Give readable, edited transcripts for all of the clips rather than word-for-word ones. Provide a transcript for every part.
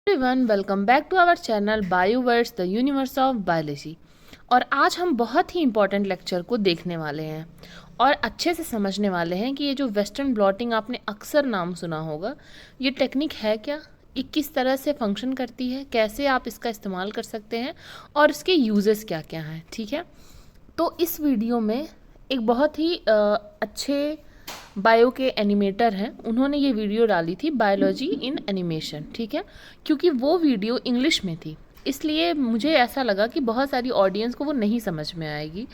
Everyone, welcome back to our channel Bioverse the universe of biology. और आज हम बहुत ही इम्पॉर्टेंट लेक्चर को देखने वाले हैं और अच्छे से समझने वाले हैं कि ये जो वेस्टर्न ब्लॉटिंग आपने अक्सर नाम सुना होगा, ये टेक्निक है क्या, ये किस तरह से फंक्शन करती है, कैसे आप इसका इस्तेमाल कर सकते हैं और इसके यूजेस क्या क्या हैं। ठीक है, तो इस वीडियो में एक बहुत ही अच्छे बायो के एनिमेटर हैं, उन्होंने ये वीडियो डाली थी बायोलॉजी इन एनिमेशन। ठीक है, क्योंकि वो वीडियो इंग्लिश में थी, इसलिए मुझे ऐसा लगा कि बहुत सारी ऑडियंस को वो नहीं समझ में आएगी,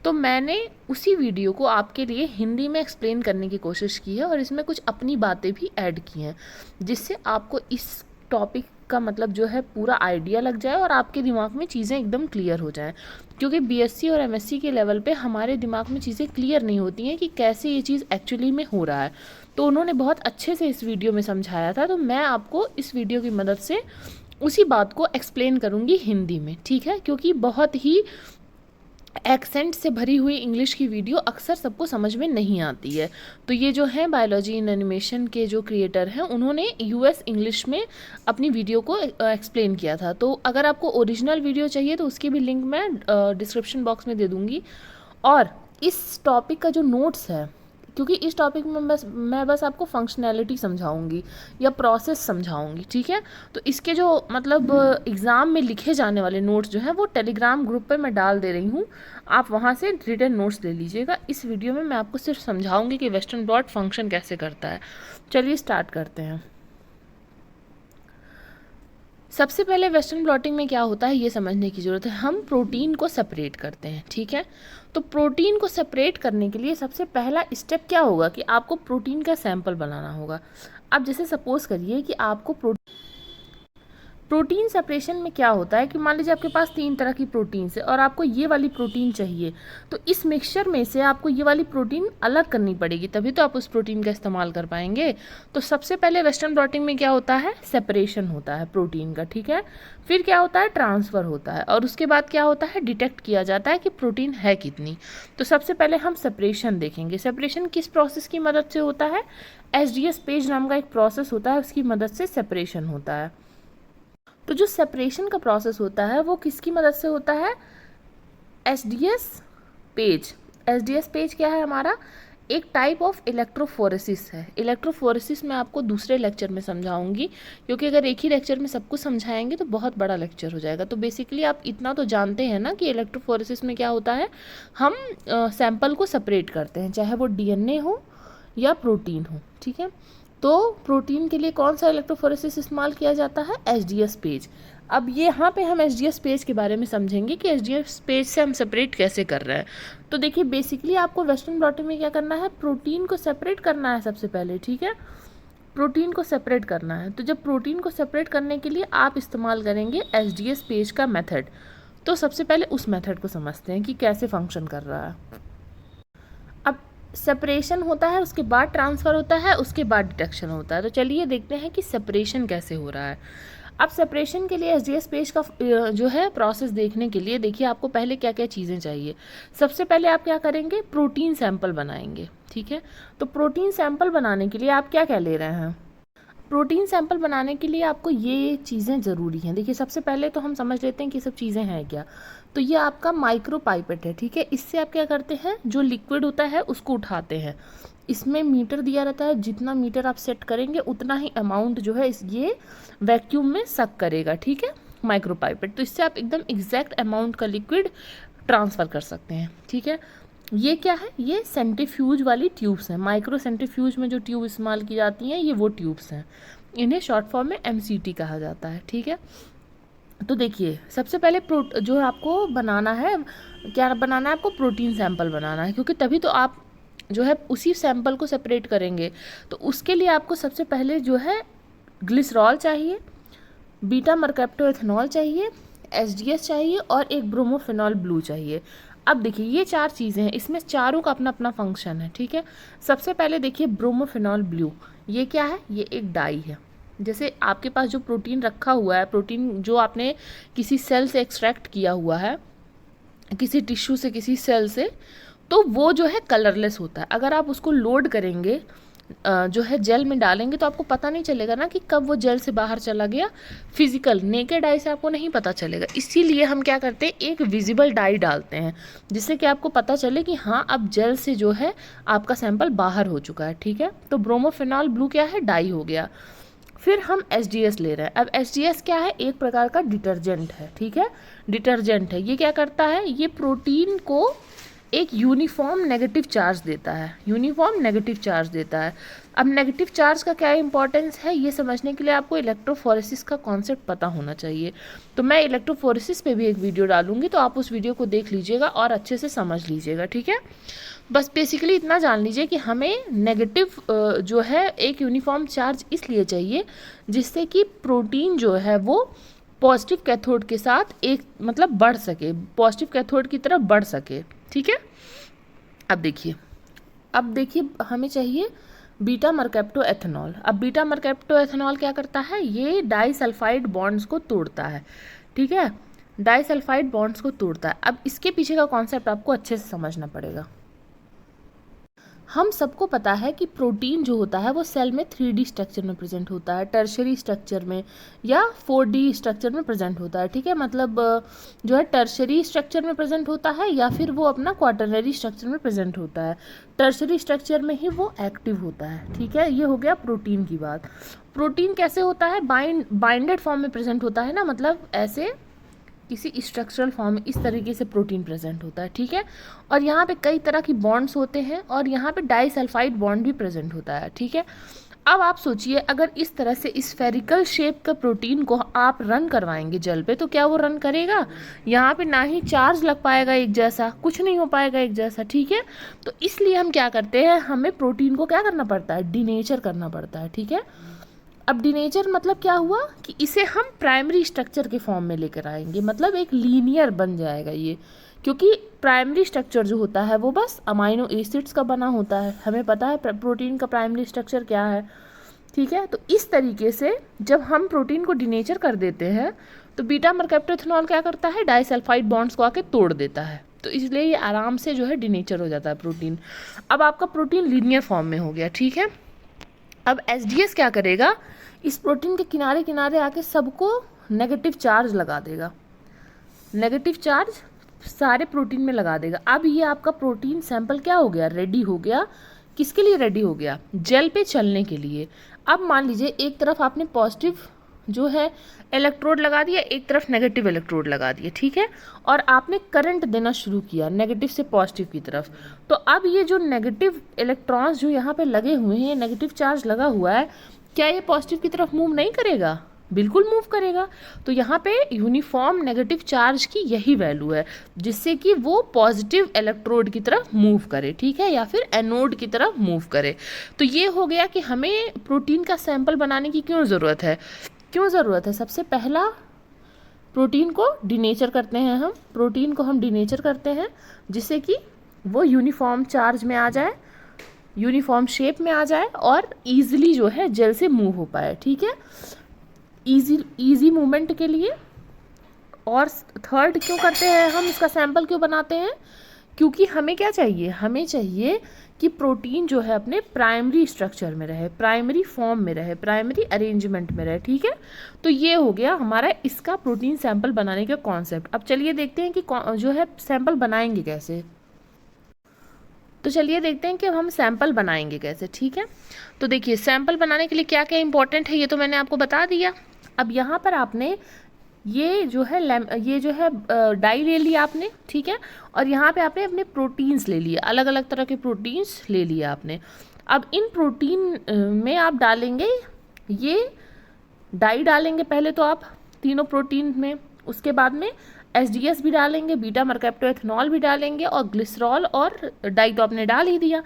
तो मैंने उसी वीडियो को आपके लिए हिंदी में एक्सप्लेन करने की कोशिश की है और इसमें कुछ अपनी बातें भी ऐड की हैं, जिससे आपको इस टॉपिक का मतलब जो है पूरा आइडिया लग जाए और आपके दिमाग में चीज़ें एकदम क्लियर हो जाएं। क्योंकि बीएससी और एमएससी के लेवल पे हमारे दिमाग में चीज़ें क्लियर नहीं होती हैं कि कैसे ये चीज़ एक्चुअली में हो रहा है, तो उन्होंने बहुत अच्छे से इस वीडियो में समझाया था। तो मैं आपको इस वीडियो की मदद से उसी बात को एक्सप्लेन करूँगी हिंदी में। ठीक है, क्योंकि बहुत ही एक्सेंट से भरी हुई इंग्लिश की वीडियो अक्सर सबको समझ में नहीं आती है। तो ये जो है बायोलॉजी इन एनिमेशन के जो क्रिएटर हैं, उन्होंने यूएस इंग्लिश में अपनी वीडियो को एक्सप्लेन किया था। तो अगर आपको ओरिजिनल वीडियो चाहिए तो उसकी भी लिंक मैं डिस्क्रिप्शन बॉक्स में दे दूँगी। और इस टॉपिक का जो नोट्स है, क्योंकि इस टॉपिक में मैं बस आपको फंक्शनैलिटी समझाऊंगी या प्रोसेस समझाऊंगी। ठीक है, तो इसके जो मतलब एग्ज़ाम में लिखे जाने वाले नोट्स जो हैं वो टेलीग्राम ग्रुप पे मैं डाल दे रही हूँ, आप वहाँ से रिटन नोट्स ले लीजिएगा। इस वीडियो में मैं आपको सिर्फ समझाऊंगी कि वेस्टर्न ब्लॉट फंक्शन कैसे करता है। चलिए स्टार्ट करते हैं। सबसे पहले वेस्टर्न ब्लॉटिंग में क्या होता है ये समझने की ज़रूरत है। हम प्रोटीन को सेपरेट करते हैं। ठीक है, तो प्रोटीन को सेपरेट करने के लिए सबसे पहला स्टेप क्या होगा कि आपको प्रोटीन का सैंपल बनाना होगा। अब जैसे सपोज करिए कि आपको प्रोटीन सेपरेशन में क्या होता है कि मान लीजिए आपके पास 3 तरह की प्रोटीन है और आपको ये वाली प्रोटीन चाहिए, तो इस मिक्सचर में से आपको ये वाली प्रोटीन अलग करनी पड़ेगी, तभी तो आप उस प्रोटीन का इस्तेमाल कर पाएंगे। तो सबसे पहले वेस्टर्न ब्लॉटिंग में क्या होता है, सेपरेशन होता है प्रोटीन का। ठीक है, फिर क्या होता है, ट्रांसफ़र होता है, और उसके बाद क्या होता है, डिटेक्ट किया जाता है कि प्रोटीन है कितनी। तो सबसे पहले हम सेपरेशन देखेंगे। सेपरेशन किस प्रोसेस की मदद से होता है, एसडीएस पेज नाम का एक प्रोसेस होता है, उसकी मदद से सेपरेशन होता है। तो जो सेपरेशन का प्रोसेस होता है वो किसकी मदद से होता है, एसडीएस पेज। एसडीएस पेज क्या है हमारा, एक टाइप ऑफ इलेक्ट्रोफोरेसिस है। इलेक्ट्रोफोरेसिस मैं आपको दूसरे लेक्चर में समझाऊंगी, क्योंकि अगर एक ही लेक्चर में सब कुछ समझाएंगे तो बहुत बड़ा लेक्चर हो जाएगा। तो बेसिकली आप इतना तो जानते हैं ना कि इलेक्ट्रोफोरेसिस में क्या होता है, हम सैंपल को सेपरेट करते हैं, चाहे वो डीएनए हो या प्रोटीन हो। ठीक है, तो प्रोटीन के लिए कौन सा इलेक्ट्रोफोरेसिस इस्तेमाल किया जाता है, एसडीएस पेज। अब ये यहाँ पे हम एसडीएस पेज के बारे में समझेंगे कि एसडीएस पेज से हम सेपरेट कैसे कर रहे हैं। तो देखिए, बेसिकली आपको वेस्टर्न ब्लॉटिंग में क्या करना है, प्रोटीन को सेपरेट करना है सबसे पहले। ठीक है, प्रोटीन को सेपरेट करना है। तो जब प्रोटीन को सेपरेट करने के लिए आप इस्तेमाल करेंगे एसडीएस पेज का मेथड, तो सबसे पहले उस मेथड को समझते हैं कि कैसे फंक्शन कर रहा है। अब सेपरेशन होता है, उसके बाद ट्रांसफ़र होता है, उसके बाद डिटेक्शन होता है। तो चलिए देखते हैं कि सेपरेशन कैसे हो रहा है। अब सेपरेशन के लिए एसडीएस पेज का जो है प्रोसेस देखने के लिए देखिए आपको पहले क्या क्या चीज़ें चाहिए। सबसे पहले आप क्या करेंगे, प्रोटीन सैंपल बनाएंगे। ठीक है, तो प्रोटीन सैंपल बनाने के लिए आप क्या क्या ले रहे हैं, प्रोटीन सैंपल बनाने के लिए आपको ये चीज़ें ज़रूरी हैं। देखिए, सबसे पहले तो हम समझ लेते हैं कि सब चीज़ें हैं क्या। तो ये आपका माइक्रो पाइपेट है। ठीक है, इससे आप क्या करते हैं, जो लिक्विड होता है उसको उठाते हैं। इसमें मीटर दिया रहता है, जितना मीटर आप सेट करेंगे उतना ही अमाउंट जो है ये वैक्यूम में सक करेगा। ठीक है, माइक्रो पाइपेट, तो इससे आप एकदम एग्जैक्ट अमाउंट का लिक्विड ट्रांसफ़र कर सकते हैं। ठीक है, ये क्या है, ये सेंट्रीफ्यूज वाली ट्यूब्स हैं। माइक्रो सेंट्रीफ्यूज में जो ट्यूब इस्तेमाल की जाती हैं ये वो ट्यूब्स हैं, इन्हें शॉर्ट फॉर्म में एमसीटी कहा जाता है। ठीक है, तो देखिए सबसे पहले जो आपको बनाना है, क्या बनाना है आपको, प्रोटीन सैंपल बनाना है, क्योंकि तभी तो आप जो है उसी सैंपल को सेपरेट करेंगे। तो उसके लिए आपको सबसे पहले जो है ग्लिसरॉल चाहिए, बीटा मरकैप्टोएथेनॉल चाहिए, एसडीएस चाहिए और एक ब्रोमोफेनॉल ब्लू चाहिए। अब देखिए ये 4 चीज़ें हैं, इसमें चारों का अपना अपना फंक्शन है। ठीक है, सबसे पहले देखिए ब्रोमोफेनॉल ब्लू, ये क्या है, ये एक डाई है। जैसे आपके पास जो प्रोटीन रखा हुआ है, प्रोटीन जो आपने किसी सेल से एक्सट्रैक्ट किया हुआ है, किसी टिश्यू से, किसी सेल से, तो वो जो है कलरलेस होता है। अगर आप उसको लोड करेंगे जो है जेल में डालेंगे तो आपको पता नहीं चलेगा ना कि कब वो जेल से बाहर चला गया। फिजिकल नेकेड आई से आपको नहीं पता चलेगा, इसीलिए हम क्या करते हैं, एक विजिबल डाई डालते हैं जिससे कि आपको पता चले कि हाँ अब जेल से जो है आपका सैंपल बाहर हो चुका है। ठीक है, तो ब्रोमोफेनॉल ब्लू क्या है, डाई हो गया। फिर हम एच ले रहे हैं। अब एच क्या है, एक प्रकार का डिटर्जेंट है। ठीक है, डिटर्जेंट है। ये क्या करता है, ये प्रोटीन को एक यूनिफॉर्म नेगेटिव चार्ज देता है, यूनिफॉर्म नेगेटिव चार्ज देता है। अब नेगेटिव चार्ज का क्या इंपॉर्टेंस है, ये समझने के लिए आपको इलेक्ट्रोफोरेसिस का कॉन्सेप्ट पता होना चाहिए। तो मैं इलेक्ट्रोफोरेसिस पे भी एक वीडियो डालूंगी, तो आप उस वीडियो को देख लीजिएगा और अच्छे से समझ लीजिएगा। ठीक है, बस बेसिकली इतना जान लीजिए कि हमें नेगेटिव जो है एक यूनिफॉर्म चार्ज इसलिए चाहिए जिससे कि प्रोटीन जो है वो पॉजिटिव कैथोड के साथ एक मतलब बढ़ सके, पॉजिटिव कैथोड की तरफ बढ़ सके। ठीक है, अब देखिए हमें चाहिए बीटा मरकैप्टो एथेनॉल। अब बीटा मरकैप्टो एथेनॉल क्या करता है, ये डाइसल्फाइड बॉन्ड्स को तोड़ता है। ठीक है, डाइसल्फाइड बॉन्ड्स को तोड़ता है। अब इसके पीछे का कॉन्सेप्ट आपको अच्छे से समझना पड़ेगा। हम सबको पता है कि प्रोटीन जो होता है वो सेल में 3D स्ट्रक्चर में प्रेजेंट होता है, टर्शरी स्ट्रक्चर में या 4D स्ट्रक्चर में प्रेजेंट होता है। ठीक है, मतलब जो है टर्शरी स्ट्रक्चर में प्रेजेंट होता है या फिर वो अपना क्वाटरनरी स्ट्रक्चर में प्रेजेंट होता है। टर्शरी स्ट्रक्चर में ही वो एक्टिव होता है। ठीक है, ये हो गया प्रोटीन की बात। प्रोटीन कैसे होता है, बाइंडेड फॉर्म में प्रेजेंट होता है ना, मतलब ऐसे किसी स्ट्रक्चरल फॉर्म में इस तरीके से प्रोटीन प्रेजेंट होता है। ठीक है, और यहाँ पे कई तरह की बॉन्ड्स होते हैं और यहाँ पे डाइसल्फाइड बॉन्ड भी प्रेजेंट होता है। ठीक है, अब आप सोचिए अगर इस तरह से स्फेरिकल शेप का प्रोटीन को आप रन करवाएंगे जल पे तो क्या वो रन करेगा, यहाँ पे ना ही चार्ज लग पाएगा एक जैसा, कुछ नहीं हो पाएगा एक जैसा। ठीक है, तो इसलिए हम क्या करते हैं, हमें प्रोटीन को क्या करना पड़ता है, डिनेचर करना पड़ता है। ठीक है, अब डिनेचर मतलब क्या हुआ कि इसे हम प्राइमरी स्ट्रक्चर के फॉर्म में लेकर आएंगे, मतलब एक लीनियर बन जाएगा ये, क्योंकि प्राइमरी स्ट्रक्चर जो होता है वो बस अमाइनो एसिड्स का बना होता है। हमें पता है प्रोटीन का प्राइमरी स्ट्रक्चर क्या है। ठीक है, तो इस तरीके से जब हम प्रोटीन को डिनेचर कर देते हैं तो बीटा मरकैप्टोएथेनॉल क्या करता है, डाइसल्फाइड बॉन्ड्स को आके तोड़ देता है, तो इसलिए ये आराम से जो है डिनेचर हो जाता है प्रोटीन। अब आपका प्रोटीन लीनियर फॉर्म में हो गया। ठीक है, अब एच क्या करेगा, इस प्रोटीन के किनारे किनारे आके सबको नेगेटिव चार्ज लगा देगा, नेगेटिव चार्ज सारे प्रोटीन में लगा देगा। अब ये आपका प्रोटीन सैंपल क्या हो गया, रेडी हो गया। किसके लिए रेडी हो गया, जेल पे चलने के लिए। अब मान लीजिए एक तरफ आपने पॉजिटिव जो है इलेक्ट्रोड लगा दिया, एक तरफ नेगेटिव इलेक्ट्रोड लगा दिया। ठीक है, और आपने करंट देना शुरू किया नेगेटिव से पॉजिटिव की तरफ। तो अब ये जो नेगेटिव इलेक्ट्रॉन्स जो यहाँ पे लगे हुए हैं, नेगेटिव चार्ज लगा हुआ है, क्या ये पॉजिटिव की तरफ मूव नहीं करेगा, बिल्कुल मूव करेगा। तो यहाँ पे यूनिफॉर्म नेगेटिव चार्ज की यही वैल्यू है जिससे कि वो पॉजिटिव इलेक्ट्रोड की तरफ मूव करे। ठीक है, या फिर एनोड की तरफ मूव करे। तो ये हो गया कि हमें प्रोटीन का सैंपल बनाने की क्यों ज़रूरत है, सबसे पहला प्रोटीन को डिनेचर करते हैं हम, प्रोटीन को हम डिनेचर करते हैं जिससे कि वो यूनिफॉर्म चार्ज में आ जाए, यूनिफॉर्म शेप में आ जाए और ईजिली जो है जेल से मूव हो पाए। ठीक है, इजी मूवमेंट के लिए। और थर्ड क्यों करते हैं हम, इसका सैंपल क्यों बनाते हैं, क्योंकि हमें क्या चाहिए, हमें चाहिए कि प्रोटीन जो है अपने प्राइमरी स्ट्रक्चर में रहे, प्राइमरी फॉर्म में रहे, प्राइमरी अरेंजमेंट में रहे। ठीक है, तो ये हो गया हमारा इसका प्रोटीन सैंपल बनाने का कॉन्सेप्ट। अब चलिए देखते हैं कि जो है सैंपल बनाएंगे कैसे। तो चलिए देखते हैं कि अब हम सैंपल बनाएंगे कैसे। ठीक है, तो देखिए सैंपल बनाने के लिए क्या क्या इंपॉर्टेंट है ये तो मैंने आपको बता दिया। अब यहाँ पर आपने ये जो है डाई ले लिया आपने। ठीक है, और यहाँ पे आपने अपने प्रोटीन्स ले लिए, अलग अलग तरह के प्रोटीन्स ले लिए आपने। अब इन प्रोटीन में आप डालेंगे, ये डाई डालेंगे पहले तो आप तीनों प्रोटीन में, उसके बाद में एच भी डालेंगे, बीटा मरकैप्टोएथेनॉल भी डालेंगे और ग्लिसरॉल और डाई तो आपने डाल ही दिया।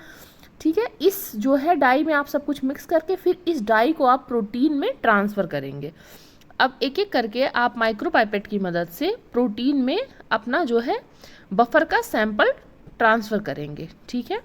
ठीक है, इस जो है डाई में आप सब कुछ मिक्स करके फिर इस डाई को आप प्रोटीन में ट्रांसफ़र करेंगे। अब एक एक करके आप माइक्रोपाइपेट की मदद से प्रोटीन में अपना जो है बफर का सैंपल ट्रांसफ़र करेंगे। ठीक है,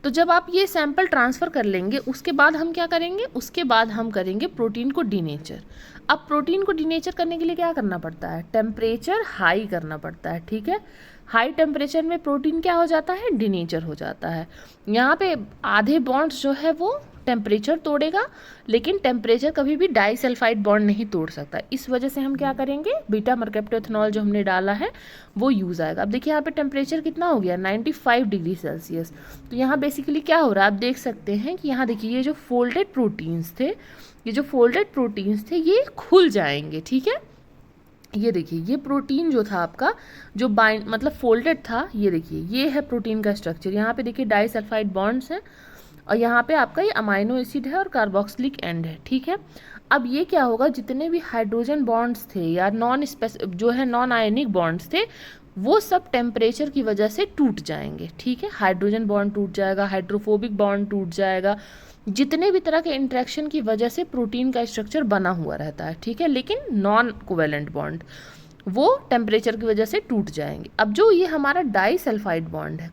तो जब आप ये सैंपल ट्रांसफ़र कर लेंगे उसके बाद हम क्या करेंगे, उसके बाद हम करेंगे प्रोटीन को डीनेचर। अब प्रोटीन को डीनेचर करने के लिए क्या करना पड़ता है, टेम्परेचर हाई करना पड़ता है, ठीक है। हाई टेम्परेचर में प्रोटीन क्या हो जाता है, डीनेचर हो जाता है। यहाँ पे आधे बॉन्ड्स जो है वो टेम्परेचर तोड़ेगा, लेकिन टेम्परेचर कभी भी डाइसल्फाइड बॉन्ड नहीं तोड़ सकता। इस वजह से हम क्या करेंगे, बीटा मरकैप्टोएथेनॉल जो हमने डाला है वो यूज़ आएगा। अब देखिए यहाँ पे टेम्परेचर कितना हो गया, 95 डिग्री सेल्सियस। तो यहाँ बेसिकली क्या हो रहा है, आप देख सकते हैं कि यहाँ देखिए ये जो फोल्डेड प्रोटीन्स थे, ये जो फोल्डेड प्रोटीन्स थे ये खुल जाएंगे, ठीक है। ये देखिए ये प्रोटीन जो था आपका, जो बाइंड मतलब फोल्डेड था, ये देखिए ये है प्रोटीन का स्ट्रक्चर। यहाँ पे देखिए डाइसल्फाइड बॉन्ड्स हैं और यहाँ पे आपका ये अमाइनो एसिड है और कार्बोक्सिलिक एंड है, ठीक है। अब ये क्या होगा, जितने भी हाइड्रोजन बॉन्ड्स थे या जो है नॉन आयनिक बॉन्ड्स थे, वो सब टेम्परेचर की वजह से टूट जाएंगे, ठीक है। हाइड्रोजन बॉन्ड टूट जाएगा, हाइड्रोफोबिक बॉन्ड टूट जाएगा, जितने भी तरह के इंटरेक्शन की वजह से प्रोटीन का स्ट्रक्चर बना हुआ रहता है, ठीक है। लेकिन नॉन कोवेलेंट बॉन्ड वो टेम्परेचर की वजह से टूट जाएंगे। अब जो ये हमारा डाइसल्फाइड बॉन्ड है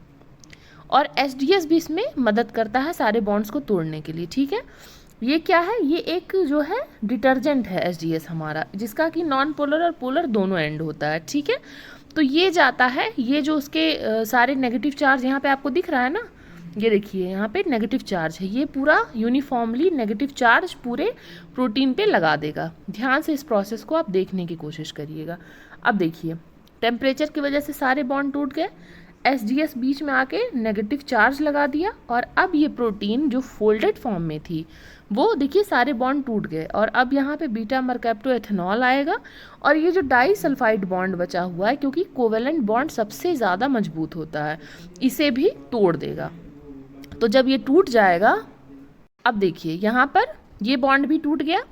और एसडीएस भी इसमें मदद करता है सारे बॉन्ड्स को तोड़ने के लिए, ठीक है। ये क्या है, ये एक जो है डिटर्जेंट है एसडीएस हमारा, जिसका कि नॉन पोलर और पोलर दोनों एंड होता है, ठीक है। तो ये जाता है, ये जो उसके सारे नेगेटिव चार्ज यहाँ पे आपको दिख रहा है ना, ये देखिए यहाँ पे नेगेटिव चार्ज है, ये पूरा यूनिफॉर्मली नेगेटिव चार्ज पूरे प्रोटीन पे लगा देगा। ध्यान से इस प्रोसेस को आप देखने की कोशिश करिएगा। अब देखिए टेम्परेचर की वजह से सारे बॉन्ड टूट गए, एसडीएस बीच में आके नेगेटिव चार्ज लगा दिया, और अब ये प्रोटीन जो फोल्डेड फॉर्म में थी वो देखिए सारे बॉन्ड टूट गए, और अब यहाँ पे बीटा मरकैप्टोएथेनॉल आएगा, और ये जो डाइसल्फाइड बॉन्ड बचा हुआ है, क्योंकि कोवेलेंट बॉन्ड सबसे ज़्यादा मजबूत होता है, इसे भी तोड़ देगा। तो जब ये टूट जाएगा, अब देखिए यहाँ पर ये बॉन्ड भी टूट गया,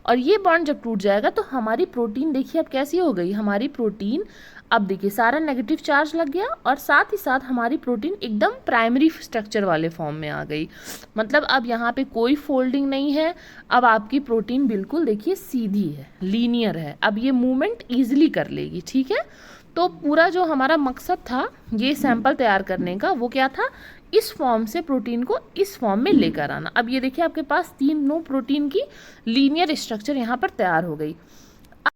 और ये बॉन्ड जब टूट जाएगा तो हमारी प्रोटीन देखिए अब कैसी हो गई, हमारी प्रोटीन अब देखिए सारा नेगेटिव चार्ज लग गया, और साथ ही साथ हमारी प्रोटीन एकदम प्राइमरी स्ट्रक्चर वाले फॉर्म में आ गई। मतलब अब यहाँ पे कोई फोल्डिंग नहीं है, अब आपकी प्रोटीन बिल्कुल देखिए सीधी है, लीनियर है, अब ये मूवमेंट ईजिली कर लेगी, ठीक है। तो पूरा जो हमारा मकसद था ये सैंपल तैयार करने का, वो क्या था, इस फॉर्म से प्रोटीन को इस फॉर्म में लेकर आना। अब ये देखिए आपके पास तीनों प्रोटीन की लीनियर स्ट्रक्चर यहाँ पर तैयार हो गई।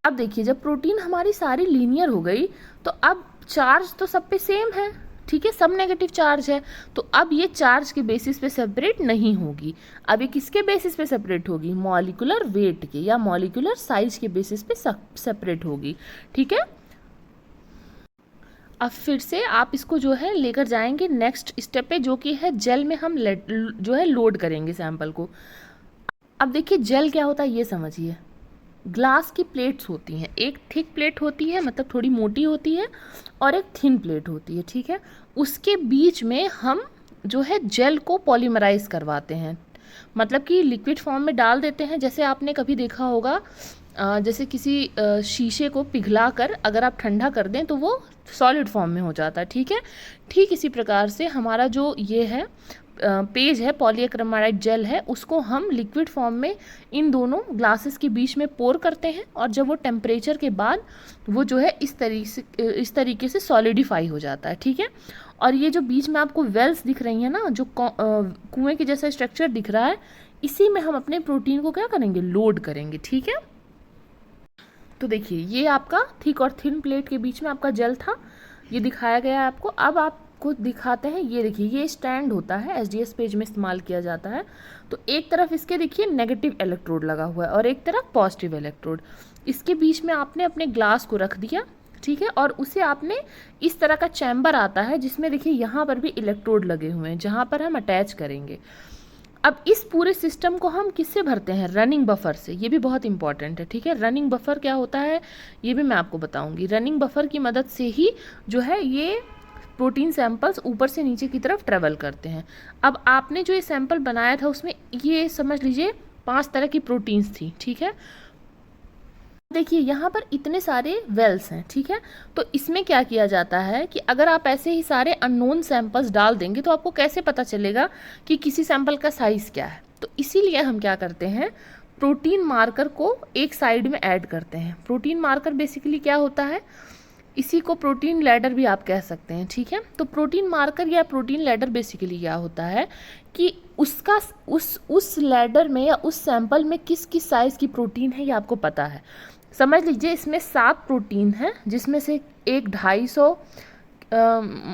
अब देखिए जब प्रोटीन हमारी सारी लीनियर हो गई तो अब चार्ज तो सब पे सेम है, ठीक है, सब नेगेटिव चार्ज है, तो अब ये चार्ज के बेसिस पे सेपरेट नहीं होगी। अब ये किसके बेसिस पे सेपरेट होगी, मॉलिक्यूलर वेट के या मॉलिक्यूलर साइज के बेसिस पे सेपरेट होगी, ठीक है। अब फिर से आप इसको जो है लेकर जाएंगे नेक्स्ट स्टेप पे, जो कि है जेल में हम जो है लोड करेंगे सैंपल को। अब देखिए जेल क्या होता है ये समझिए। ग्लास की प्लेट्स होती हैं, एक थिक प्लेट होती है मतलब थोड़ी मोटी होती है, और एक थिन प्लेट होती है, ठीक है। उसके बीच में हम जो है जेल को पॉलीमराइज करवाते हैं, मतलब कि लिक्विड फॉर्म में डाल देते हैं। जैसे आपने कभी देखा होगा, जैसे किसी शीशे को पिघला कर अगर आप ठंडा कर दें तो वो सॉलिड फॉर्म में हो जाता है, ठीक है। ठीक इसी प्रकार से हमारा जो ये है पेज है, पॉलीएक्रिलामाइड जेल है, उसको हम लिक्विड फॉर्म में इन दोनों ग्लासेस के बीच में पोर करते हैं, और जब वो टेम्परेचर के बाद वो जो है इस तरीके से सॉलिडिफाई हो जाता है, ठीक है। और ये जो बीच में आपको वेल्स दिख रही हैं ना, जो कुएं के जैसा स्ट्रक्चर दिख रहा है, इसी में हम अपने प्रोटीन को क्या करेंगे, लोड करेंगे, ठीक है। तो देखिए ये आपका थिक और थिन प्लेट के बीच में आपका जेल था, ये दिखाया गया है आपको। अब आपको दिखाते हैं, ये देखिए ये स्टैंड होता है, एसडीएस पेज में इस्तेमाल किया जाता है। तो एक तरफ इसके देखिए नेगेटिव इलेक्ट्रोड लगा हुआ है और एक तरफ पॉजिटिव इलेक्ट्रोड। इसके बीच में आपने अपने ग्लास को रख दिया, ठीक है, और उसे आपने इस तरह का चैम्बर आता है जिसमें देखिए यहाँ पर भी इलेक्ट्रोड लगे हुए हैं जहाँ पर हम अटैच करेंगे। अब इस पूरे सिस्टम को हम किससे भरते हैं, रनिंग बफर से। ये भी बहुत इंपॉर्टेंट है, ठीक है। रनिंग बफर क्या होता है ये भी मैं आपको बताऊंगी। रनिंग बफर की मदद से ही जो है ये प्रोटीन सैंपल्स ऊपर से नीचे की तरफ ट्रेवल करते हैं। अब आपने जो ये सैंपल बनाया था उसमें ये समझ लीजिए 5 तरह की प्रोटीन्स थी, ठीक है। देखिए यहाँ पर इतने सारे वेल्स हैं, ठीक है। तो इसमें क्या किया जाता है कि अगर आप ऐसे ही सारे अननोन सैंपल्स डाल देंगे तो आपको कैसे पता चलेगा कि किसी सैंपल का साइज़ क्या है। तो इसीलिए हम क्या करते हैं, प्रोटीन मार्कर को एक साइड में ऐड करते हैं। प्रोटीन मार्कर बेसिकली क्या होता है, इसी को प्रोटीन लैडर भी आप कह सकते हैं, ठीक है। तो प्रोटीन मार्कर या प्रोटीन लैडर बेसिकली क्या होता है कि उसका उस लैडर में या उस सैंपल में किस किस साइज़ की प्रोटीन है ये आपको पता है। समझ लीजिए इसमें 7 प्रोटीन है, जिसमें से एक 250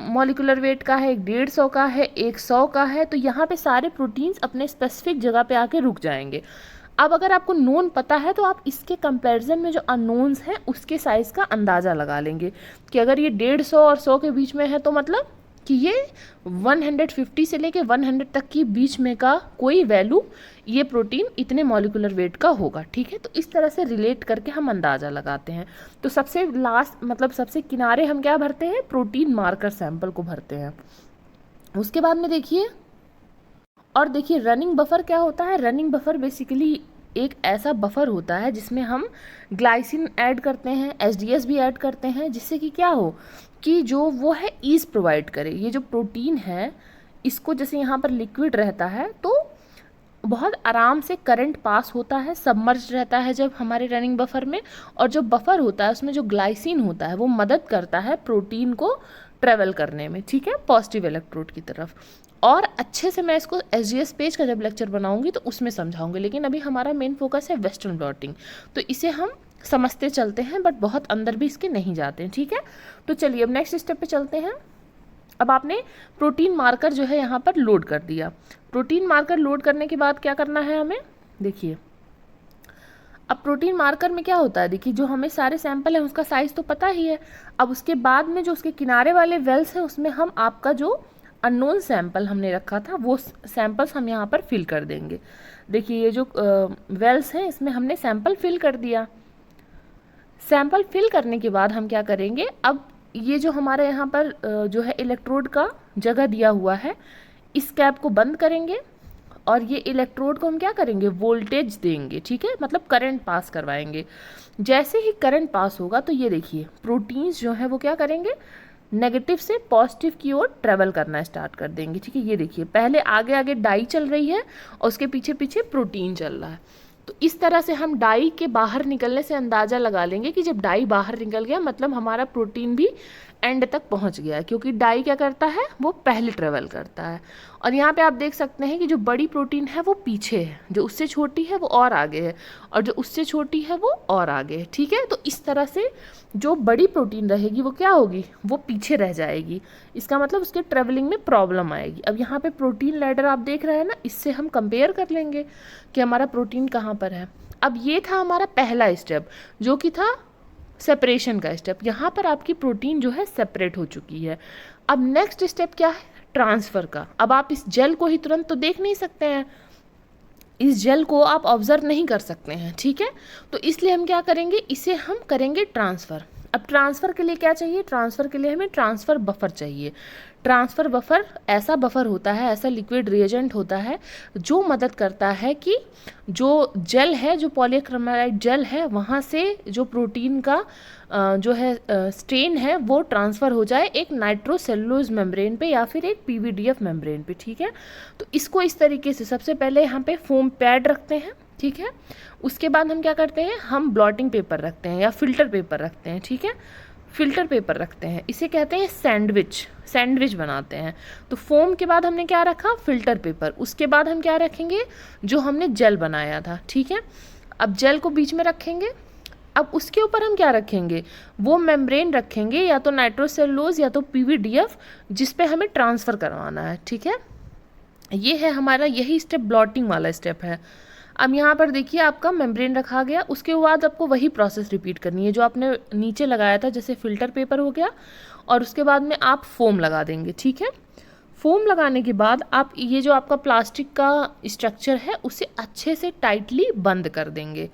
मॉलिकुलर वेट का है, एक 150 का है, एक 100 का है। तो यहाँ पे सारे प्रोटीन्स अपने स्पेसिफिक जगह पे आके रुक जाएंगे। अब अगर आपको नोन पता है तो आप इसके कंपैरिजन में जो अननोन्स हैं उसके साइज़ का अंदाज़ा लगा लेंगे कि अगर ये 150 और 100 के बीच में है तो मतलब कि ये 150 से लेके 100 तक की बीच में का कोई वैल्यू ये प्रोटीन इतने मॉलिकुलर वेट का होगा, ठीक है। तो इस तरह से रिलेट करके हम अंदाज़ा लगाते हैं। तो सबसे लास्ट मतलब सबसे किनारे हम क्या भरते हैं, प्रोटीन मार्कर सैंपल को भरते हैं। उसके बाद में देखिए, और देखिए रनिंग बफर क्या होता है। रनिंग बफर बेसिकली एक ऐसा बफर होता है जिसमें हम ग्लाइसिन ऐड करते हैं, एचडीएस भी ऐड करते हैं, जिससे कि क्या हो कि जो वो है ईज प्रोवाइड करे। ये जो प्रोटीन है इसको जैसे यहाँ पर लिक्विड रहता है तो बहुत आराम से करंट पास होता है, सबमर्ज रहता है जब हमारे रनिंग बफर में। और जो बफर होता है उसमें जो ग्लाइसिन होता है वो मदद करता है प्रोटीन को ट्रेवल करने में, ठीक है, पॉजिटिव इलेक्ट्रोड की तरफ। और अच्छे से मैं इसको एसजीएस पेज का जब लेक्चर बनाऊंगी तो उसमें समझाऊंगी, लेकिन अभी हमारा मेन फोकस है वेस्टर्न ब्लॉटिंग, तो इसे हम समझते चलते हैं बट बहुत अंदर भी इसके नहीं जाते हैं, ठीक है। तो चलिए अब नेक्स्ट स्टेप पे चलते हैं। अब आपने प्रोटीन मार्कर जो है यहाँ पर लोड कर दिया। प्रोटीन मार्कर लोड करने के बाद क्या करना है हमें, देखिए अब प्रोटीन मार्कर में क्या होता है, देखिए जो हमें सारे सैंपल हैं उसका साइज़ तो पता ही है। अब उसके बाद में जो उसके किनारे वाले वेल्स हैं उसमें हम आपका जो अननोन सैंपल हमने रखा था वो सैंपल्स हम यहाँ पर फिल कर देंगे। देखिए ये जो वेल्स हैं इसमें हमने सैंपल फिल कर दिया। सैंपल फिल करने के बाद हम क्या करेंगे, अब ये जो हमारे यहाँ पर जो है इलेक्ट्रोड का जगह दिया हुआ है इस कैप को बंद करेंगे और ये इलेक्ट्रोड को हम क्या करेंगे, वोल्टेज देंगे, ठीक है, मतलब करंट पास करवाएंगे। जैसे ही करंट पास होगा तो ये देखिए प्रोटीन्स जो है वो क्या करेंगे, नेगेटिव से पॉजिटिव की ओर ट्रेवल करना स्टार्ट कर देंगे, ठीक है। ये देखिए पहले आगे आगे डाई चल रही है और उसके पीछे पीछे प्रोटीन चल रहा है। तो इस तरह से हम डाई के बाहर निकलने से अंदाज़ा लगा लेंगे कि जब डाई बाहर निकल गया मतलब हमारा प्रोटीन भी एंड तक पहुंच गया, क्योंकि डाई क्या करता है वो पहले ट्रेवल करता है। और यहाँ पे आप देख सकते हैं कि जो बड़ी प्रोटीन है वो पीछे है, जो उससे छोटी है वो और आगे है, और जो उससे छोटी है वो और आगे है, ठीक है। तो इस तरह से जो बड़ी प्रोटीन रहेगी वो क्या होगी, वो पीछे रह जाएगी। इसका मतलब उसके ट्रेवलिंग में प्रॉब्लम आएगी। अब यहाँ पे प्रोटीन लैडर आप देख रहे हैं ना, इससे हम कंपेयर कर लेंगे कि हमारा प्रोटीन कहाँ पर है। अब ये था हमारा पहला स्टेप जो कि था सेपरेशन का स्टेप। यहाँ पर आपकी प्रोटीन जो है सेपरेट हो चुकी है। अब नेक्स्ट स्टेप क्या है, ट्रांसफ़र का। अब आप इस जेल को ही तुरंत तो देख नहीं सकते हैं, इस जेल को आप ऑब्जर्व नहीं कर सकते हैं, ठीक है। तो इसलिए हम क्या करेंगे, इसे हम करेंगे ट्रांसफ़र। अब ट्रांसफ़र के लिए क्या चाहिए, ट्रांसफ़र के लिए हमें ट्रांसफ़र बफर चाहिए। ट्रांसफ़र बफर ऐसा बफर होता है, ऐसा लिक्विड रिएजेंट होता है जो मदद करता है कि जो जेल है, जो पॉलीक्रोमेलाइट जेल है, वहाँ से जो प्रोटीन का जो है स्ट्रेन है वो ट्रांसफ़र हो जाए एक नाइट्रोसेलुलोज मेम्ब्रेन पे या फिर एक पीवीडीएफ मेम्ब्रेन पे, ठीक है। तो इसको इस तरीके से सबसे पहले यहाँ पे फोम पैड रखते हैं, ठीक है। उसके बाद हम क्या करते हैं, हम ब्लॉटिंग पेपर रखते हैं या फिल्टर पेपर रखते हैं, ठीक है। फिल्टर पेपर रखते हैं, इसे कहते हैं सैंडविच बनाते हैं। तो फोम के बाद हमने क्या रखा, फिल्टर पेपर। उसके बाद हम क्या रखेंगे, जो हमने जेल बनाया था, ठीक है। अब जेल को बीच में रखेंगे। अब उसके ऊपर हम क्या रखेंगे, वो मेम्ब्रेन रखेंगे, या तो नाइट्रोसेलुलोज या तो पीवीडीएफ, जिस पे हमें ट्रांसफ़र करवाना है, ठीक है। ये है हमारा, यही स्टेप ब्लॉटिंग वाला स्टेप है। अब यहाँ पर देखिए आपका मेम्ब्रेन रखा गया, उसके बाद आपको वही प्रोसेस रिपीट करनी है जो आपने नीचे लगाया था, जैसे फिल्टर पेपर हो गया, और उसके बाद में आप फोम लगा देंगे, ठीक है। फोम लगाने के बाद आप ये जो आपका प्लास्टिक का स्ट्रक्चर है उसे अच्छे से टाइटली बंद कर देंगे।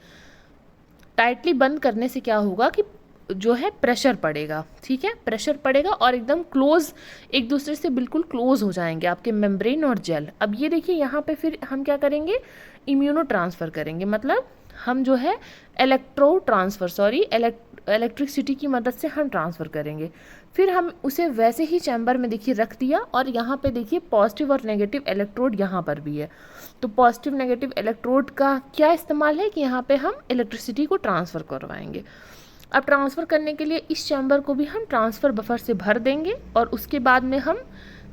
टाइटली बंद करने से क्या होगा कि जो है प्रेशर पड़ेगा, ठीक है, प्रेशर पड़ेगा और एकदम क्लोज, एक दूसरे से बिल्कुल क्लोज हो जाएंगे आपके मेम्ब्रेन और जेल। अब ये देखिए यहाँ पे फिर हम क्या करेंगे, इम्यूनो ट्रांसफ़र करेंगे, मतलब हम जो है इलेक्ट्रिसिटी की मदद से हम ट्रांसफ़र करेंगे। फिर हम उसे वैसे ही चैम्बर में देखिए रख दिया, और यहाँ पे देखिए पॉजिटिव और नेगेटिव इलेक्ट्रोड यहाँ पर भी है। तो पॉजिटिव नेगेटिव इलेक्ट्रोड का क्या इस्तेमाल है कि यहाँ पे हम इलेक्ट्रिसिटी को ट्रांसफ़र करवाएंगे। अब ट्रांसफ़र करने के लिए इस चैम्बर को भी हम ट्रांसफ़र बफर से भर देंगे और उसके बाद में हम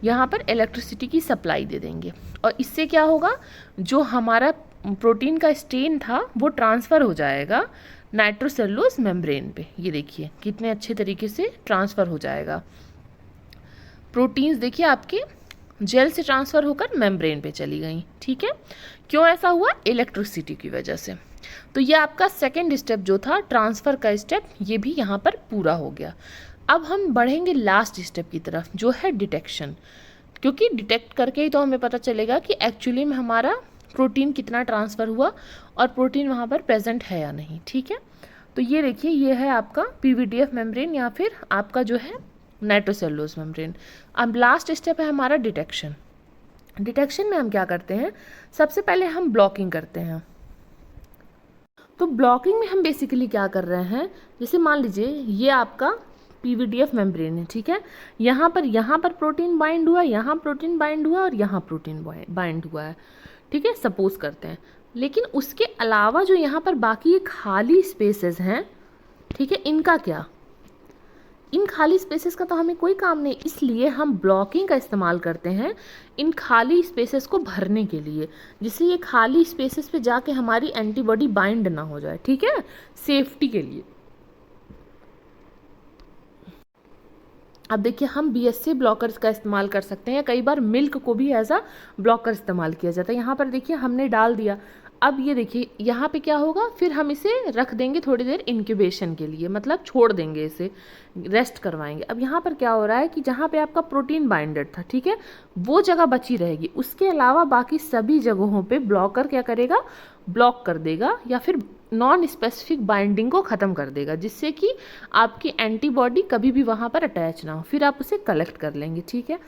यहाँ पर इलेक्ट्रिसिटी की सप्लाई दे देंगे और इससे क्या होगा, जो हमारा प्रोटीन का स्टेन था वो ट्रांसफ़र हो जाएगा नाइट्रोसेलुलोज मेम्ब्रेन पे। ये देखिए कितने अच्छे तरीके से ट्रांसफ़र हो जाएगा। प्रोटीन्स देखिए आपके जेल से ट्रांसफ़र होकर मेम्ब्रेन पे चली गई। ठीक है, क्यों ऐसा हुआ? इलेक्ट्रिसिटी की वजह से। तो ये आपका सेकेंड स्टेप जो था ट्रांसफ़र का स्टेप, ये भी यहाँ पर पूरा हो गया। अब हम बढ़ेंगे लास्ट स्टेप की तरफ जो है डिटेक्शन, क्योंकि डिटेक्ट करके ही तो हमें पता चलेगा कि एक्चुअली में हमारा प्रोटीन कितना ट्रांसफ़र हुआ और प्रोटीन वहाँ पर प्रेजेंट है या नहीं। ठीक है, तो ये देखिए ये है आपका पीवीडीएफ मेम्ब्रेन या फिर आपका जो है नाइट्रोसेलुलोज मेम्ब्रेन। अब लास्ट स्टेप है हमारा डिटेक्शन। डिटेक्शन में हम क्या करते हैं, सबसे पहले हम ब्लॉकिंग करते हैं। तो ब्लॉकिंग में हम बेसिकली क्या कर रहे हैं, जैसे मान लीजिए ये आपका पीवीडीएफ मेम्ब्रेन है। ठीक है, यहाँ पर प्रोटीन बाइंड हुआ, यहाँ प्रोटीन बाइंड हुआ और यहाँ प्रोटीन बाइंड हुआ है। ठीक है, सपोज करते हैं। लेकिन उसके अलावा जो यहाँ पर बाकी ये खाली स्पेसेस हैं, ठीक है, इनका क्या? इन खाली स्पेसेस का तो हमें कोई काम नहीं, इसलिए हम ब्लॉकिंग का इस्तेमाल करते हैं इन खाली स्पेसेस को भरने के लिए, जिससे ये खाली स्पेसेस पे जाके हमारी एंटीबॉडी बाइंड ना हो जाए। ठीक है, सेफ्टी के लिए। अब देखिए हम बीएससी ब्लॉकर्स का इस्तेमाल कर सकते हैं, कई बार मिल्क को भी एज अ ब्लॉकर इस्तेमाल किया जाता है। यहाँ पर देखिए हमने डाल दिया, अब ये देखिए यहाँ पे क्या होगा, फिर हम इसे रख देंगे थोड़ी देर इंक्यूबेशन के लिए, मतलब छोड़ देंगे, इसे रेस्ट करवाएंगे। अब यहाँ पर क्या हो रहा है कि जहाँ पे आपका प्रोटीन बाइंडेड था, ठीक है, वो जगह बची रहेगी, उसके अलावा बाकी सभी जगहों पे ब्लॉकर क्या करेगा, ब्लॉक कर देगा या फिर नॉन स्पेसिफिक बाइंडिंग को ख़त्म कर देगा, जिससे कि आपकी एंटीबॉडी कभी भी वहाँ पर अटैच ना हो, फिर आप उसे कलेक्ट कर लेंगे। ठीक है,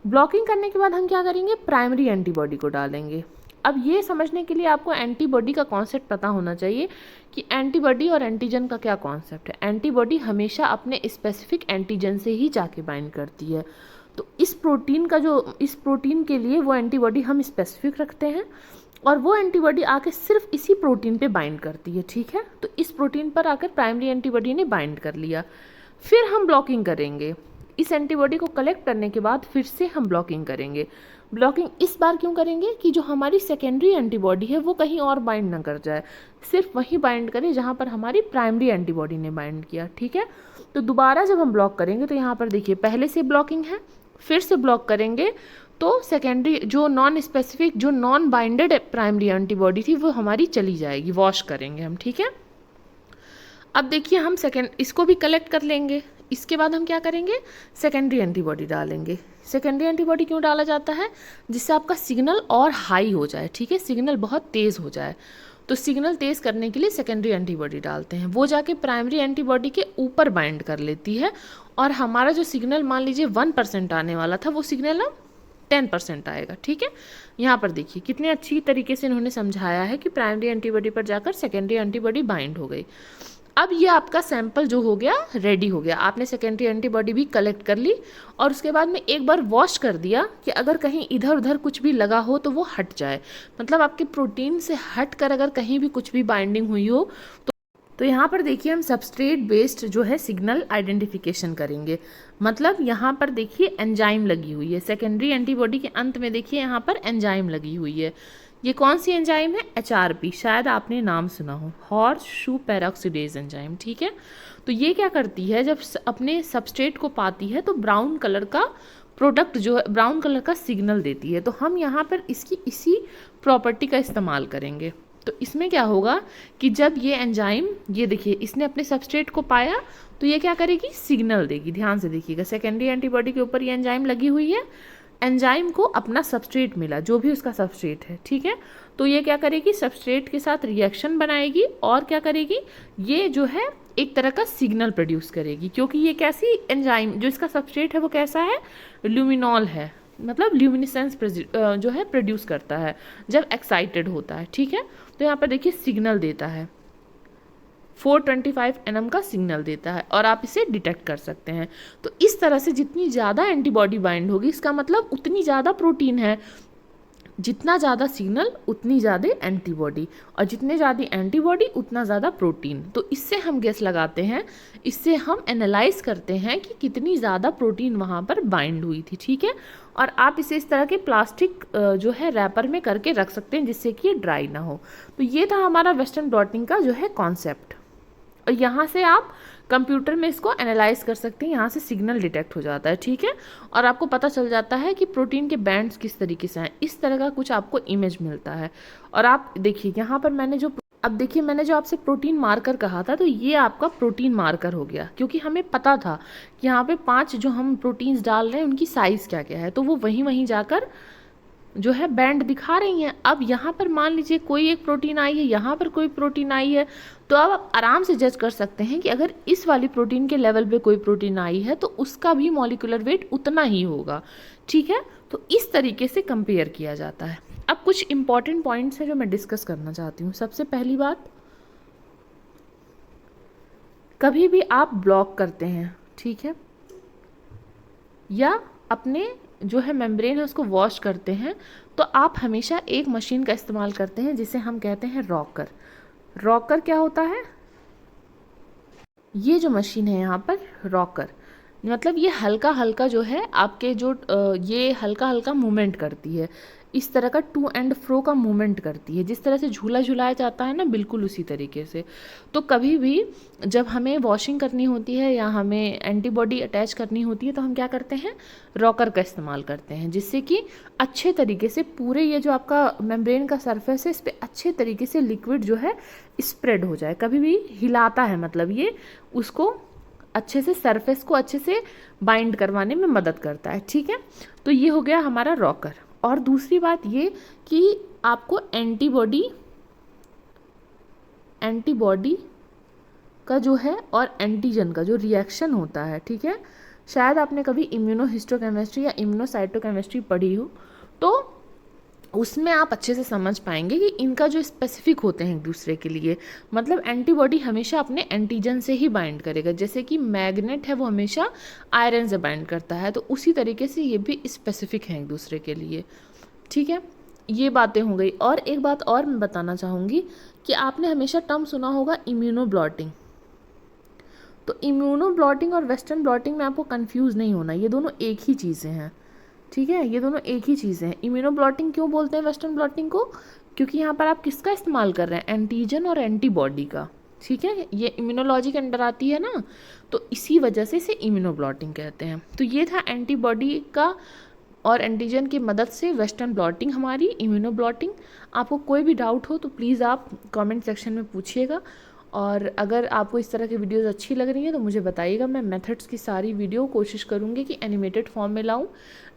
ब्लॉकिंग करने के बाद हम क्या करेंगे, प्राइमरी एंटीबॉडी को डालेंगे। अब ये समझने के लिए आपको एंटीबॉडी का कॉन्सेप्ट पता होना चाहिए कि एंटीबॉडी और एंटीजन का क्या कॉन्सेप्ट है। एंटीबॉडी हमेशा अपने स्पेसिफिक एंटीजन से ही जाके बाइंड करती है, तो इस प्रोटीन के लिए वो एंटीबॉडी हम स्पेसिफिक रखते हैं और वो एंटीबॉडी आके सिर्फ इसी प्रोटीन पे बाइंड करती है। ठीक है, तो इस प्रोटीन पर आकर प्राइमरी एंटीबॉडी ने बाइंड कर लिया, फिर हम ब्लॉकिंग करेंगे। इस एंटीबॉडी को कलेक्ट करने के बाद फिर से हम ब्लॉकिंग करेंगे। ब्लॉकिंग इस बार क्यों करेंगे कि जो हमारी सेकेंडरी एंटीबॉडी है वो कहीं और बाइंड ना कर जाए, सिर्फ वहीं बाइंड करे जहाँ पर हमारी प्राइमरी एंटीबॉडी ने बाइंड किया। ठीक है, तो दोबारा जब हम ब्लॉक करेंगे तो यहाँ पर देखिए पहले से ब्लॉकिंग है, फिर से ब्लॉक करेंगे तो सेकेंडरी जो नॉन स्पेसिफिक जो नॉन बाइंडेड प्राइमरी एंटीबॉडी थी वो हमारी चली जाएगी, वॉश करेंगे हम। ठीक है, अब देखिए हम इसको भी कलेक्ट कर लेंगे। इसके बाद हम क्या करेंगे, सेकेंडरी एंटीबॉडी डालेंगे। सेकेंडरी एंटीबॉडी क्यों डाला जाता है, जिससे आपका सिग्नल और हाई हो जाए। ठीक है, सिग्नल बहुत तेज़ हो जाए, तो सिग्नल तेज़ करने के लिए सेकेंडरी एंटीबॉडी डालते हैं, वो जाके प्राइमरी एंटीबॉडी के ऊपर बाइंड कर लेती है और हमारा जो सिग्नल मान लीजिए 1% आने वाला था वो सिग्नल अब 10% आएगा। ठीक है, यहाँ पर देखिए कितने अच्छी तरीके से इन्होंने समझाया है कि प्राइमरी एंटीबॉडी पर जाकर सेकेंडरी एंटीबॉडी बाइंड हो गई। अब ये आपका सैंपल जो हो गया रेडी हो गया, आपने सेकेंडरी एंटीबॉडी भी कलेक्ट कर ली और उसके बाद में एक बार वॉश कर दिया कि अगर कहीं इधर उधर कुछ भी लगा हो तो वो हट जाए, मतलब आपके प्रोटीन से हट कर अगर कहीं भी कुछ भी बाइंडिंग हुई हो तो यहाँ पर देखिए हम सबस्ट्रेट बेस्ड जो है सिग्नल आइडेंटिफिकेशन करेंगे। मतलब यहाँ पर देखिए एंजाइम लगी हुई है, सेकेंडरी एंटीबॉडी के अंत में देखिए यहाँ पर एंजाइम लगी हुई है। ये कौन सी एंजाइम है, HRP, शायद आपने नाम सुना हो, हॉर्स शू पेरोक्सीडेज एंजाइम। ठीक है, तो ये क्या करती है, जब अपने सबस्ट्रेट को पाती है तो ब्राउन कलर का प्रोडक्ट जो है, ब्राउन कलर का सिग्नल देती है। तो हम यहाँ पर इसकी इसी प्रॉपर्टी का इस्तेमाल करेंगे। तो इसमें क्या होगा कि जब ये एंजाइम, ये देखिए इसने अपने सबस्ट्रेट को पाया तो ये क्या करेगी, सिग्नल देगी। ध्यान से देखिएगा, सेकेंडरी एंटीबॉडी के ऊपर ये एंजाइम लगी हुई है, एंजाइम को अपना सबस्ट्रेट मिला, जो भी उसका सबस्ट्रेट है। ठीक है, तो ये क्या करेगी, सबस्ट्रेट के साथ रिएक्शन बनाएगी और क्या करेगी, ये जो है एक तरह का सिग्नल प्रोड्यूस करेगी, क्योंकि ये कैसी एंजाइम, जो इसका सबस्ट्रेट है वो कैसा है, ल्यूमिनॉल है, मतलब ल्यूमिनेसेंस जो है प्रोड्यूस करता है जब एक्साइटेड होता है। ठीक है, तो यहाँ पर देखिए सिग्नल देता है, 425 nm का सिग्नल देता है और आप इसे डिटेक्ट कर सकते हैं। तो इस तरह से जितनी ज़्यादा एंटीबॉडी बाइंड होगी, इसका मतलब उतनी ज़्यादा प्रोटीन है, जितना ज़्यादा सिग्नल उतनी ज़्यादा एंटीबॉडी, और जितने ज़्यादा एंटीबॉडी उतना ज़्यादा प्रोटीन। तो इससे हम गेस लगाते हैं, इससे हम एनालाइज करते हैं कि कितनी ज़्यादा प्रोटीन वहाँ पर बाइंड हुई थी। ठीक है, और आप इसे इस तरह के प्लास्टिक जो है रैपर में करके रख सकते हैं जिससे कि ये ड्राई ना हो। तो ये था हमारा वेस्टर्न ब्लॉटिंग का जो है कॉन्सेप्ट, और यहाँ से आप कंप्यूटर में इसको एनालाइज कर सकते हैं, यहाँ से सिग्नल डिटेक्ट हो जाता है। ठीक है, और आपको पता चल जाता है कि प्रोटीन के बैंड्स किस तरीके से हैं, इस तरह का कुछ आपको इमेज मिलता है। और आप देखिए यहाँ पर मैंने जो आपसे प्रोटीन मार्कर कहा था, तो ये आपका प्रोटीन मार्कर हो गया, क्योंकि हमें पता था कि यहाँ पे 5 जो हम प्रोटीन्स डाल रहे हैं उनकी साइज़ क्या क्या है, तो वो वहीं जाकर जो है बैंड दिखा रही हैं। अब यहाँ पर मान लीजिए कोई एक प्रोटीन आई है, यहाँ पर कोई प्रोटीन आई है, तो अब आप आराम से जज कर सकते हैं कि अगर इस वाली प्रोटीन के लेवल पे कोई प्रोटीन आई है तो उसका भी मॉलिक्यूलर वेट उतना ही होगा। ठीक है, तो इस तरीके से कंपेयर किया जाता है। अब कुछ इंपॉर्टेंट पॉइंट्स हैं जो मैं डिस्कस करना चाहती हूँ। सबसे पहली बात, कभी भी आप ब्लॉक करते हैं, ठीक है, या अपने जो है मेम्ब्रेन है उसको वॉश करते हैं, तो आप हमेशा एक मशीन का इस्तेमाल करते हैं जिसे हम कहते हैं रॉकर। रॉकर क्या होता है? ये जो मशीन है यहाँ पर रॉकर, मतलब ये हल्का हल्का जो है आपके जो ये हल्का हल्का मूवमेंट करती है, इस तरह का टू एंड फ्रो का मूवमेंट करती है, जिस तरह से झूला झुलाया जाता है ना, बिल्कुल उसी तरीके से। तो कभी भी जब हमें वॉशिंग करनी होती है या हमें एंटीबॉडी अटैच करनी होती है तो हम क्या करते हैं, रॉकर का इस्तेमाल करते हैं, जिससे कि अच्छे तरीके से पूरे ये जो आपका मेम्ब्रेन का सरफेस है इस पर अच्छे तरीके से लिक्विड जो है स्प्रेड हो जाए। कभी भी हिलाता है, मतलब ये उसको अच्छे से सरफेस को अच्छे से बाइंड करवाने में मदद करता है। ठीक है, तो ये हो गया हमारा रॉकर। और दूसरी बात ये कि आपको एंटीबॉडी का जो है और एंटीजन का जो रिएक्शन होता है, ठीक है, शायद आपने कभी इम्यूनोहिस्टोकेमिस्ट्री या इम्यूनोसाइटोकेमिस्ट्री पढ़ी हो, तो उसमें आप अच्छे से समझ पाएंगे कि इनका जो स्पेसिफिक होते हैं एक दूसरे के लिए, मतलब एंटीबॉडी हमेशा अपने एंटीजन से ही बाइंड करेगा, जैसे कि मैग्नेट है वो हमेशा आयरन से बाइंड करता है, तो उसी तरीके से ये भी स्पेसिफिक हैं एक दूसरे के लिए। ठीक है, ये बातें हो गई। और एक बात और मैं बताना चाहूँगी कि आपने हमेशा टर्म सुना होगा इम्यूनोब्लॉटिंग। तो इम्यूनोब्लॉटिंग और वेस्टर्न ब्लॉटिंग में आपको कंफ्यूज नहीं होना, ये दोनों एक ही चीज़ें हैं। ठीक है, ये दोनों एक ही चीज़ें हैं। इम्यूनोब्लॉटिंग क्यों बोलते हैं वेस्टर्न ब्लॉटिंग को? क्योंकि यहाँ पर आप किसका इस्तेमाल कर रहे हैं, एंटीजन और एंटीबॉडी का। ठीक है, ये इम्यूनोलॉजी के अंडर आती है ना, तो इसी वजह से इसे इम्यूनोब्लॉटिंग कहते हैं। तो ये था एंटीबॉडी का और एंटीजन की मदद से वेस्टर्न ब्लॉटिंग हमारी, इम्यूनोब्लॉटिंग। आपको कोई भी डाउट हो तो प्लीज़ आप कमेंट सेक्शन में पूछिएगा, और अगर आपको इस तरह की वीडियोस अच्छी लग रही हैं तो मुझे बताइएगा। मैं मेथड्स की सारी वीडियो कोशिश करूँगी कि एनिमेटेड फॉर्म में लाऊं,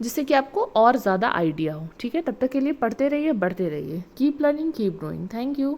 जिससे कि आपको और ज़्यादा आइडिया हो। ठीक है, तब तक के लिए पढ़ते रहिए, बढ़ते रहिए। Keep learning, keep growing. Thank you.